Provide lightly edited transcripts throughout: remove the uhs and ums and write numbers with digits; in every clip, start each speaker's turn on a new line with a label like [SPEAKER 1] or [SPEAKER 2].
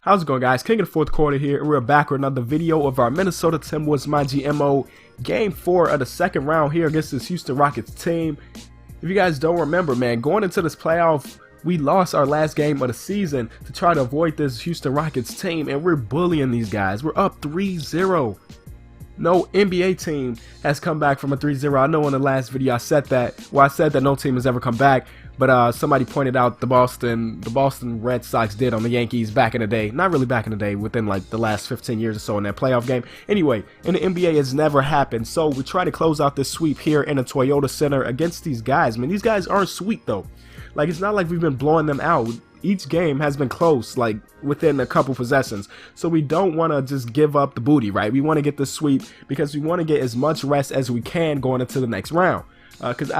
[SPEAKER 1] How's it going, guys? King of the fourth quarter here, and we're back with another video of our Minnesota Timberwolves MyGM Game 4 of the second round here against this Houston Rockets team. If you guys don't remember, man, going into this playoff, we lost our last game of the season to try to avoid this Houston Rockets team, and we're bullying these guys. We're up 3-0. No NBA team has come back from a 3-0. I know in the last video I said that. Well, I said that no team has ever come back. But somebody pointed out the Boston Red Sox did on the Yankees back in the day. Not really back in the day, within like the last 15 years or so in that playoff game. Anyway, in the NBA, it's never happened. So we try to close out this sweep here in the Toyota Center against these guys. Man, these guys aren't sweet though. Like, it's not like we've been blowing them out. Each game has been close, like within a couple possessions. So we don't want to just give up the booty, right? We want to get the sweep because we want to get as much rest as we can going into the next round. Because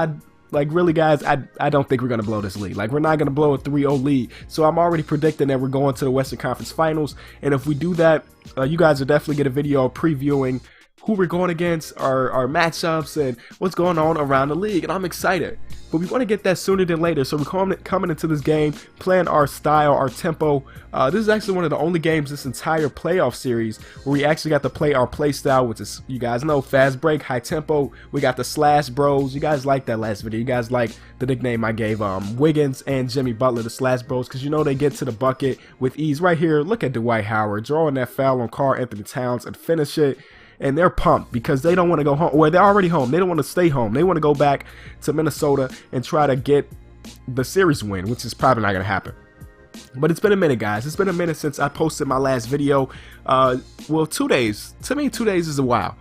[SPEAKER 1] really, guys, I don't think we're going to blow this lead. Like, we're not going to blow a 3-0 lead. So I'm already predicting that we're going to the Western Conference Finals. And if we do that, you guys will definitely get a video previewing who we're going against, our matchups, and what's going on around the league. And I'm excited. But we want to get that sooner than later. So we're coming into this game, playing our style, our tempo. This is actually one of the only games this entire playoff series where we actually got to play our play style, which is, you guys know, fast break, high tempo. We got the slash bros. You guys liked that last video. You guys liked the nickname I gave Wiggins and Jimmy Butler, the slash bros, because you know they get to the bucket with ease. Right here, look at Dwight Howard drawing that foul on Karl Anthony Towns and finish it. And they're pumped because they don't want to go home. Well, they're already home. They don't want to stay home. They want to go back to Minnesota and try to get the series win, which is probably not going to happen. But it's been a minute, guys. It's been a minute since I posted my last video. Well, 2 days. To me, 2 days is a while.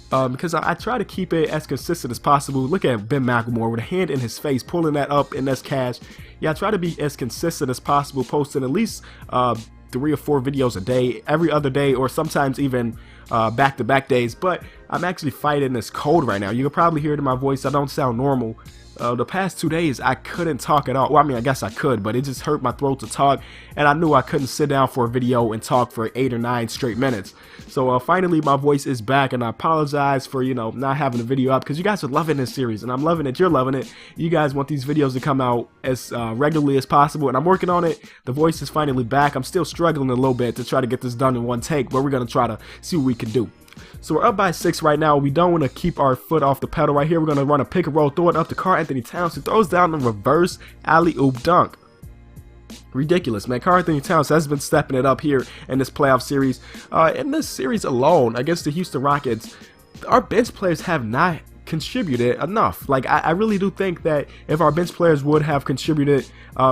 [SPEAKER 1] Because I try to keep it as consistent as possible. Look at Ben McLemore with a hand in his face, pulling that up, and that's cash. Yeah, I try to be as consistent as possible, posting at least 3 or 4 videos a day, every other day, or sometimes even back-to-back days. But I'm actually fighting this cold right now. You can probably hear it in my voice. I don't sound normal. The past 2 days I couldn't talk at all. Well, I mean, I guess I could, but it just hurt my throat to talk, and I knew I couldn't sit down for a video and talk for 8 or 9 straight minutes. So finally my voice is back, and I apologize for, you know, not having a video up, because you guys are loving this series and I'm loving it. You're loving it. You guys want these videos to come out as regularly as possible, and I'm working on it. The voice is finally back. I'm still struggling a little bit to try to get this done in one take, but we're gonna try to see what we can do. So we're up by 6 right now. We don't want to keep our foot off the pedal right here. We're going to run a pick and roll, throw it up to Karl Anthony Towns, who throws down the reverse alley-oop dunk. Ridiculous, man. Karl Anthony Towns has been stepping it up here in this playoff series. In this series alone against the Houston Rockets, our bench players have not contributed enough. Like, I really do think that if our bench players would have contributed,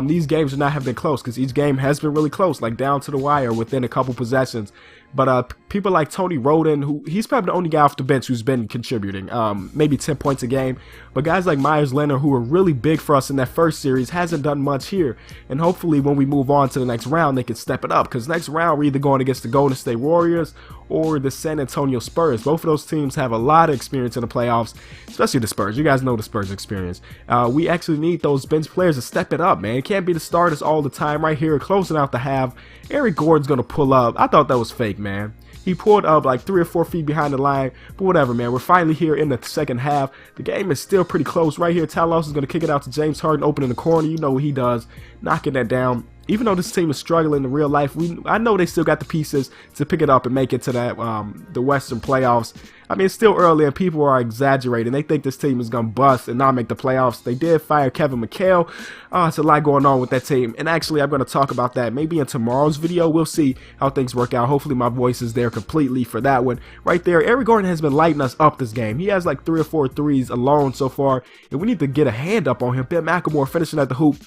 [SPEAKER 1] these games would not have been close, because each game has been really close, like down to the wire within a couple possessions. But people like Tony Roden, he's probably the only guy off the bench who's been contributing, maybe 10 points a game. But guys like Myers Leonard, who were really big for us in that first series, hasn't done much here. And hopefully when we move on to the next round, they can step it up, because next round we're either going against the Golden State Warriors or the San Antonio Spurs. Both of those teams have a lot of experience in the playoffs, especially the Spurs. You guys know the Spurs experience. We actually need those bench players to step it up, man. It can't be the starters all the time. Right here, closing out the half, Eric Gordon's going to pull up. I thought that was fake, man. He pulled up like 3 or 4 feet behind the line, but whatever, man. We're finally here in the second half. The game is still pretty close. Right here, Talos is going to kick it out to James Harden, opening the corner. You know what he does, knocking that down. Even though this team is struggling in real life, I know they still got the pieces to pick it up and make it to that the Western playoffs. I mean, it's still early and people are exaggerating. They think this team is going to bust and not make the playoffs. They did fire Kevin McHale. It's a lot going on with that team. And actually, I'm going to talk about that maybe in tomorrow's video. We'll see how things work out. Hopefully, my voice is there completely for that one. Right there, Eric Gordon has been lighting us up this game. He has like 3 or 4 threes alone so far. And we need to get a hand up on him. Ben McLemore finishing at the hoop.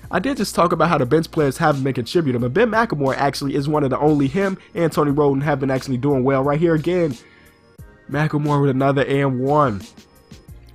[SPEAKER 1] I did just talk about how the bench players haven't been contributing, but Ben McLemore actually is one of the only. Him and Tony Roden have been actually doing well. Right here again, McLemore with another and one.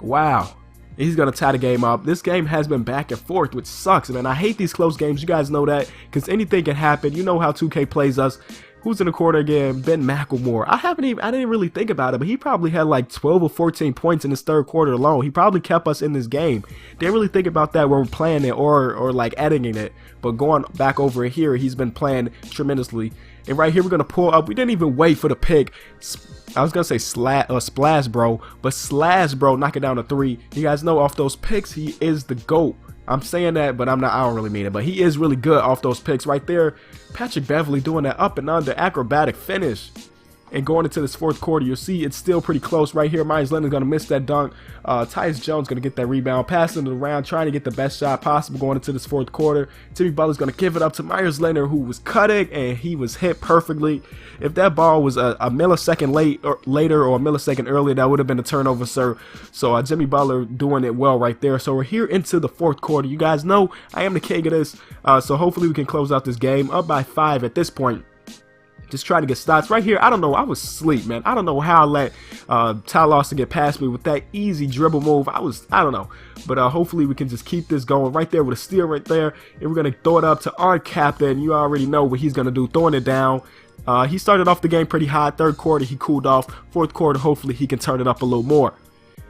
[SPEAKER 1] Wow. He's going to tie the game up. This game has been back and forth, which sucks, man. I hate these close games. You guys know that, because anything can happen. You know how 2K plays us. Who's in the corner again? Ben McLemore. I didn't really think about it, but he probably had like 12 or 14 points in his third quarter alone. He probably kept us in this game. Didn't really think about that when we're playing it or like editing it. But going back over here, he's been playing tremendously. And right here, we're going to pull up. We didn't even wait for the pick. I was going to say splash, bro. But slash, bro, knocking down a 3. You guys know off those picks, he is the GOAT. I'm saying that, but I don't really mean it. But he is really good off those picks right there. Patrick Beverley doing that up and under acrobatic finish. And going into this fourth quarter, you'll see it's still pretty close right here. Myers Leonard's going to miss that dunk. Tyus Jones going to get that rebound, passing it around, trying to get the best shot possible going into this fourth quarter. Jimmy Butler's going to give it up to Myers Leonard, who was cutting, and he was hit perfectly. If that ball was a millisecond later or a millisecond earlier, that would have been a turnover, sir. So Jimmy Butler doing it well right there. So we're here into the fourth quarter. You guys know I am the king of this. So hopefully we can close out this game up by 5 at this point. Just trying to get stops right here. I don't know. I was asleep, man. I don't know how I let Ty Lawson get past me with that easy dribble move. I don't know. But hopefully we can just keep this going right there with a steal right there. And we're going to throw it up to our captain. You already know what he's going to do. Throwing it down. He started off the game pretty hot. Third quarter, he cooled off. Fourth quarter, hopefully he can turn it up a little more.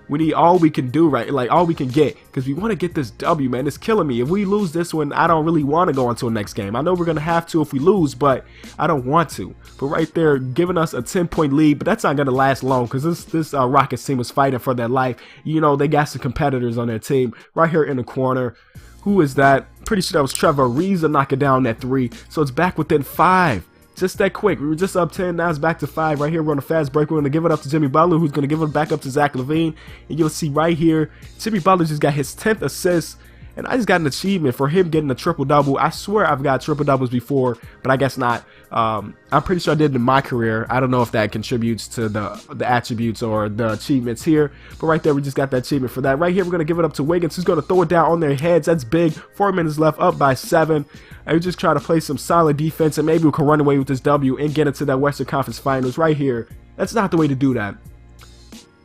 [SPEAKER 1] We need all we can do, right? Like all we can get, because we want to get this W, man. It's killing me. If we lose this one, I don't really want to go into a next game. I know we're going to have to if we lose, but I don't want to. But right there, giving us a 10-point lead, but that's not going to last long because this Rockets team was fighting for their life. You know, they got some competitors on their team right here in the corner. Who is that? Pretty sure that was Trevor Reeves to knock it down that 3. So it's back within 5. Just that quick. We were just up 10. Now it's back to 5. Right here, we're on a fast break. We're going to give it up to Jimmy Butler, who's going to give it back up to Zach LaVine. And you'll see right here, Jimmy Butler just got his 10th assist. And I just got an achievement for him getting a triple-double. I swear I've got triple-doubles before, but I guess not. I'm pretty sure I did it in my career. I don't know if that contributes to the attributes or the achievements here. But right there, we just got that achievement for that. Right here, we're going to give it up to Wiggins, who's going to throw it down on their heads. That's big. 4 minutes left, up by 7. And we just try to play some solid defense, and maybe we can run away with this W and get into that Western Conference Finals right here. That's not the way to do that.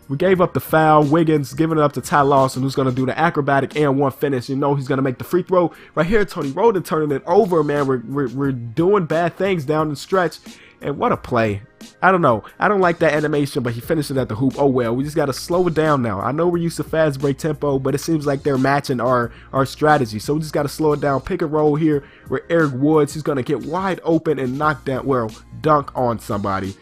[SPEAKER 1] We gave up the foul. Wiggins giving it up to Ty Lawson, who's going to do the acrobatic and 1 finish. You know he's going to make the free throw. Right here, Tony Roden turning it over, man. We're doing bad things down the stretch. And what a play. I don't know. I don't like that animation, but he finished it at the hoop. Oh, well. We just got to slow it down now. I know we're used to fast break tempo, but it seems like they're matching our strategy. So we just got to slow it down. Pick and roll here with Eric Woods. He's going to get wide open and knock down, well, dunk on somebody.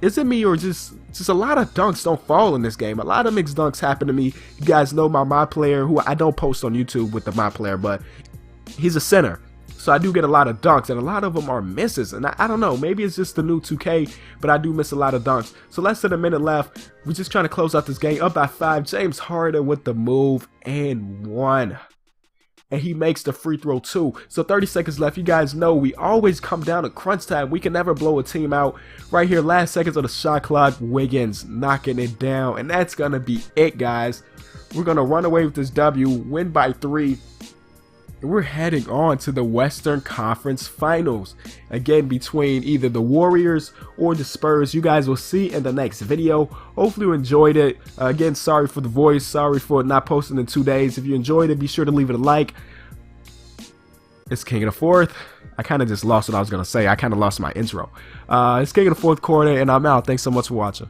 [SPEAKER 1] Is it me or just a lot of dunks don't fall in this game? A lot of mixed dunks happen to me. You guys know my player, who I don't post on YouTube with the my player, but he's a center. So I do get a lot of dunks, and a lot of them are misses. And I don't know, maybe it's just the new 2K, but I do miss a lot of dunks. So less than a minute left. We're just trying to close out this game up by 5. James Harden with the move and 1. And he makes the free throw too. So 30 seconds left. You guys know we always come down to crunch time. We can never blow a team out. Right here, last seconds of the shot clock. Wiggins knocking it down. And that's going to be it, guys. We're going to run away with this W, win by 3. And we're heading on to the Western Conference Finals. Again, between either the Warriors or the Spurs. You guys will see in the next video. Hopefully you enjoyed it. Again, sorry for the voice. Sorry for not posting in 2 days. If you enjoyed it, be sure to leave it a like. It's King of the Fourth. I kind of just lost what I was going to say. I kind of lost my intro. It's King of the Fourth quarter, and I'm out. Thanks so much for watching.